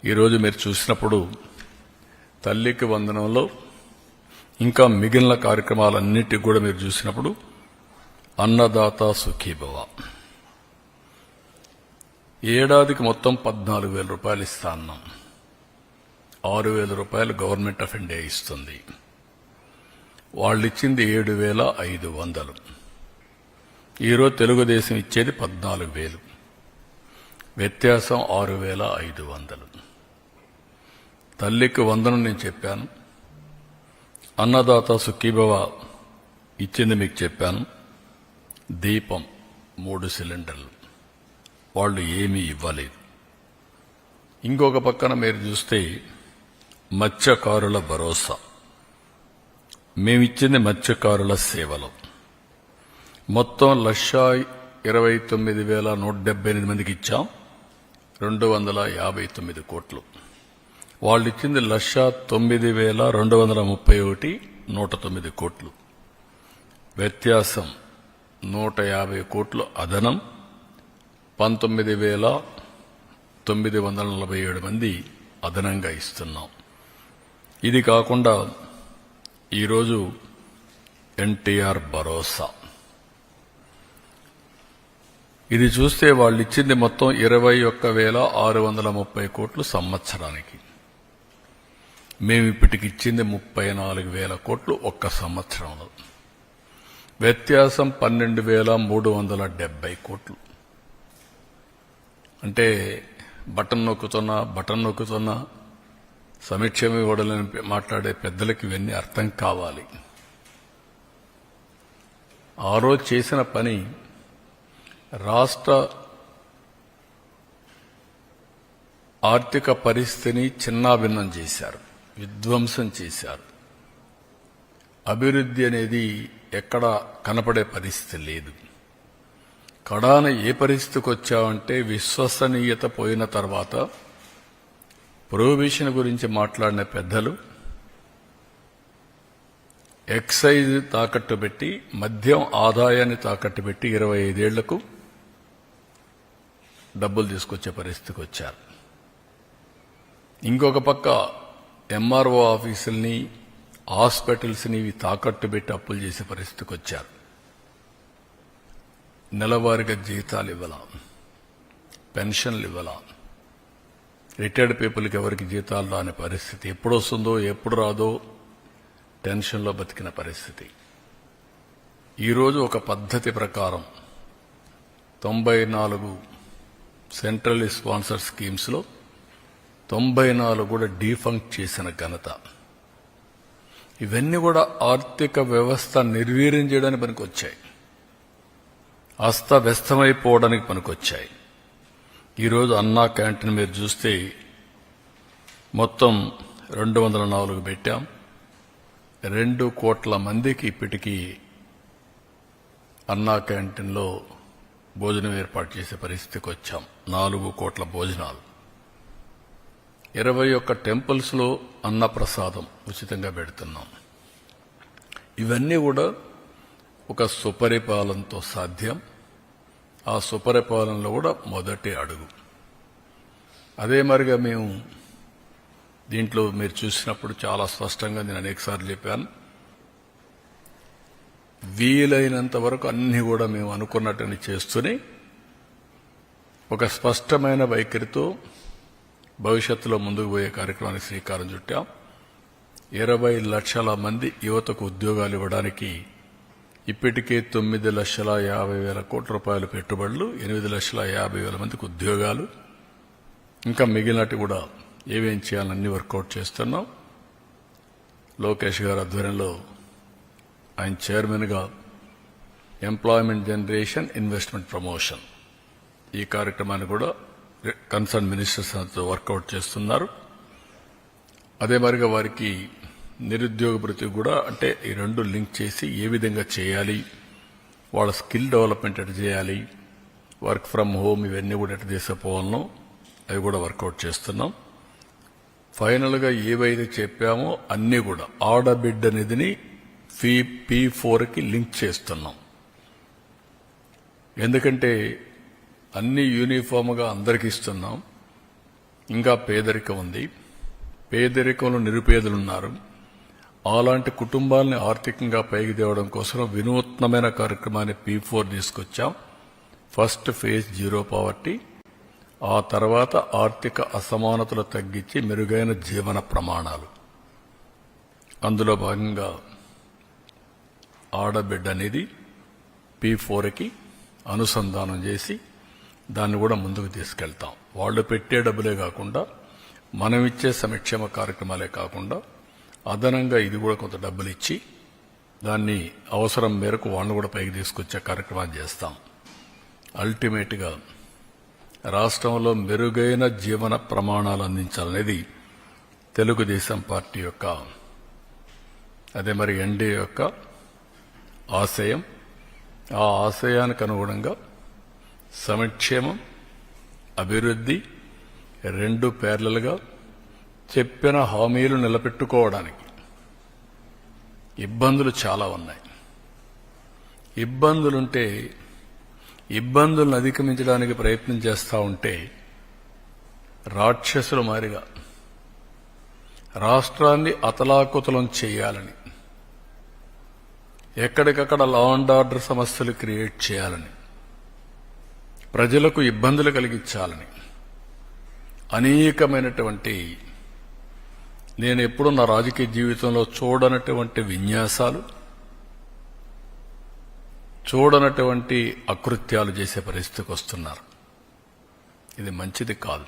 ఈరోజు మీరు చూసినప్పుడు తల్లికి వందనంలో ఇంకా మిగిలిన కార్యక్రమాలన్నిటికి కూడా మీరు చూసినప్పుడు అన్నదాత సుఖీభవ ఏడాదికి మొత్తం 14,000 రూపాయలు ఇస్తా అన్నాం. 6,000 రూపాయలు గవర్నమెంట్ ఆఫ్ ఇండియా ఇస్తుంది. వాళ్ళు ఇచ్చింది 7,500. ఈరోజు తెలుగుదేశం ఇచ్చేది 14,000. వ్యత్యాసం 6,500. తల్లికి వందనం నేను చెప్పాను. అన్నదాత సుఖీభవ ఇచ్చింది మీకు చెప్పాను. దీపం 3 సిలిండర్లు వాళ్ళు ఏమీ ఇవ్వలేదు. ఇంకొక పక్కన మీరు చూస్తే మత్స్యకారుల భరోసా మేమిచ్చింది మత్స్యకారుల సేవలు మొత్తం 1,29,178 మందికి ఇచ్చాం. 259 కోట్లు. వాళ్ళు ఇచ్చింది 1,09,231 109 కోట్లు. వ్యత్యాసం 150 కోట్లు అదనం. 19,947 మంది అదనంగా ఇస్తున్నాం. ఇది కాకుండా ఈరోజు ఎన్టీఆర్ భరోసా ఇది చూస్తే వాళ్ళు ఇచ్చింది మొత్తం 21,630 కోట్లు సంవత్సరానికి. మేము ఇప్పటికి ఇచ్చింది 34,000 కోట్లు ఒక్క సంవత్సరంలో. వ్యత్యాసం 12,370 కోట్లు. అంటే బటన్ నొక్కుతున్నా సమీక్షం ఇవ్వడని మాట్లాడే పెద్దలకి ఇవన్నీ అర్థం కావాలి. ఆ రోజు చేసిన పని రాష్ట్ర ఆర్థిక పరిస్థితిని చిన్నాభిన్నం చేశారు, విధ్వంసం చేశారు. అభివృద్ధి అనేది ఎక్కడ కనపడే పరిస్థితి లేదు. కడాన ఏ పరిస్థితికి వచ్చామంటే విశ్వసనీయత పోయిన తర్వాత ప్రొహిబిషన్ గురించి మాట్లాడిన పెద్దలు ఎక్సైజ్ తాకట్టు పెట్టి మద్యం ఆదాయాన్ని తాకట్టు పెట్టి 25 ఏళ్లకు డబ్బులు తీసుకొచ్చే పరిస్థితికి వచ్చారు. ఇంకొక పక్క ఎంఆర్ఓ ఆఫీసుల్ని హాస్పిటల్స్ని తాకట్టు పెట్టి అప్పులు చేసే పరిస్థితికి వచ్చారు. నెలవారీగా జీతాలు ఇవ్వాల, పెన్షన్లు ఇవ్వాల. రిటైర్డ్ పీపుల్కి ఎవరికి జీతాలు రాని పరిస్థితి. ఎప్పుడు వస్తుందో ఎప్పుడు రాదో టెన్షన్లో బతికిన పరిస్థితి. ఈరోజు ఒక పద్ధతి ప్రకారం 94 సెంట్రల్ స్పాన్సర్ స్కీమ్స్లో 94 కూడా డీఫంక్ట్ చేసిన ఘనత. ఇవన్నీ కూడా ఆర్థిక వ్యవస్థ నిర్వీర్యం చేయడానికి పనికొచ్చాయి, అస్తవ్యస్తమైపోవడానికి పనికొచ్చాయి. ఈరోజు అన్నా క్యాంటీన్ మీరు చూస్తే మొత్తం 204 పెట్టాం. 2 కోట్ల మందికి ఇప్పటికీ అన్నా క్యాంటీన్లో భోజనం ఏర్పాటు చేసే పరిస్థితికి వచ్చాం. 4 కోట్ల భోజనాలు. 21 టెంపుల్స్లో అన్నప్రసాదం ఉచితంగా పెడుతున్నాం. ఇవన్నీ కూడా ఒక సుపరిపాలనతో సాధ్యం. ఆ సుపరిపాలనలో కూడా మొదటి అడుగు. అదే మరిగా మేము దీంట్లో మీరు చూసినప్పుడు చాలా స్పష్టంగా నేను అనేకసార్లు చెప్పాను. వీలైనంత వరకు అన్ని కూడా మేము అనుకున్నట్టుని చేస్తూనే ఒక స్పష్టమైన వైఖరితో భవిష్యత్తులో ముందుకు పోయే కార్యక్రమానికి శ్రీకారం చుట్టాం. 20 లక్షల మంది యువతకు ఉద్యోగాలు ఇవ్వడానికి ఇప్పటికే 9,50,000 కోట్ల రూపాయలు పెట్టుబడులు, 8,50,000 మందికి ఉద్యోగాలు. ఇంకా మిగిలినట్టు కూడా ఏమేం చేయాలన్నీ వర్కౌట్ చేస్తున్నాం. లోకేష్ గారి ఆధ్వర్యంలో ఆయన చైర్మన్గా ఎంప్లాయ్మెంట్ జనరేషన్, ఇన్వెస్ట్మెంట్ ప్రమోషన్ ఈ కార్యక్రమాన్ని కూడా కన్సర్న్ మినిస్టర్స్ తో వర్కౌట్ చేస్తున్నారు. అదే మరిగా వారికి నిరుద్యోగ భృతి కూడా, అంటే ఈ 2 లింక్ చేసి ఏ విధంగా చేయాలి, వాళ్ళ స్కిల్ డెవలప్మెంట్ ఎట్లా చేయాలి, వర్క్ ఫ్రమ్ హోమ్ ఇవన్నీ కూడా ఎట్లా తీసుకుపోవాలనో అవి కూడా వర్కౌట్ చేస్తున్నాం. ఫైనల్గా ఏవైతే చెప్పామో అన్నీ కూడా ఆడబిడ్డ నిధిని P4కి లింక్ చేస్తున్నాం. ఎందుకంటే అన్ని యూనిఫామ్గా అందరికి ఇస్తున్నాం. ఇంకా పేదరికం ఉంది, పేదరికంలో నిరుపేదలున్నారు. అలాంటి కుటుంబాలని ఆర్థికంగా పైకి తేవడం కోసం వినూత్నమైన కార్యక్రమాన్ని P4 తీసుకొచ్చాం. ఫస్ట్ ఫేజ్ జీరో పావర్టీ, ఆ తర్వాత ఆర్థిక అసమానతలు తగ్గించి మెరుగైన జీవన ప్రమాణాలు. అందులో భాగంగా ఆడబిడ్డ అనేది P4కి అనుసంధానం చేసి దాన్ని కూడా ముందుకు తీసుకెళ్తాం. వాళ్ళు పెట్టే డబ్బులే కాకుండా మనం ఇచ్చే సంక్షేమ కార్యక్రమాలే కాకుండా అదనంగా ఇది కూడా కొంత డబ్బులు ఇచ్చి దాన్ని అవసరం మేరకు వాళ్ళు కూడా పైకి తీసుకొచ్చే కార్యక్రమాన్ని చేస్తాం. అల్టిమేట్గా రాష్ట్రంలో మెరుగైన జీవన ప్రమాణాలు అందించాలనేది తెలుగుదేశం పార్టీ యొక్క, అదే మరి ఎన్డీఏ యొక్క ఆశయం. ఆ ఆశయానికి అనుగుణంగా సంక్షేమం, అభివృద్ధి రెండు ప్యారలల్గా చెప్పిన హామీలు నిలబెట్టుకోవడానికి ఇబ్బందులు చాలా ఉన్నాయి. ఇబ్బందులుంటే ఇబ్బందులను అధిగమించడానికి ప్రయత్నం చేస్తూ ఉంటే రాక్షసుల మారిగా రాష్ట్రాన్ని అతలాకుతలం చేయాలని, ఎక్కడికక్కడ లా అండ్ ఆర్డర్ సమస్యలు క్రియేట్ చేయాలని, ప్రజలకు ఇబ్బందులు కలిగించాలని అనేకమైనటువంటి, నేను ఎప్పుడూ నా రాజకీయ జీవితంలో చూడనటువంటి విన్యాసాలు, చూడనటువంటి అకృత్యాలు చేసే పరిస్థితికి వస్తున్నారు. ఇది మంచిది కాదు.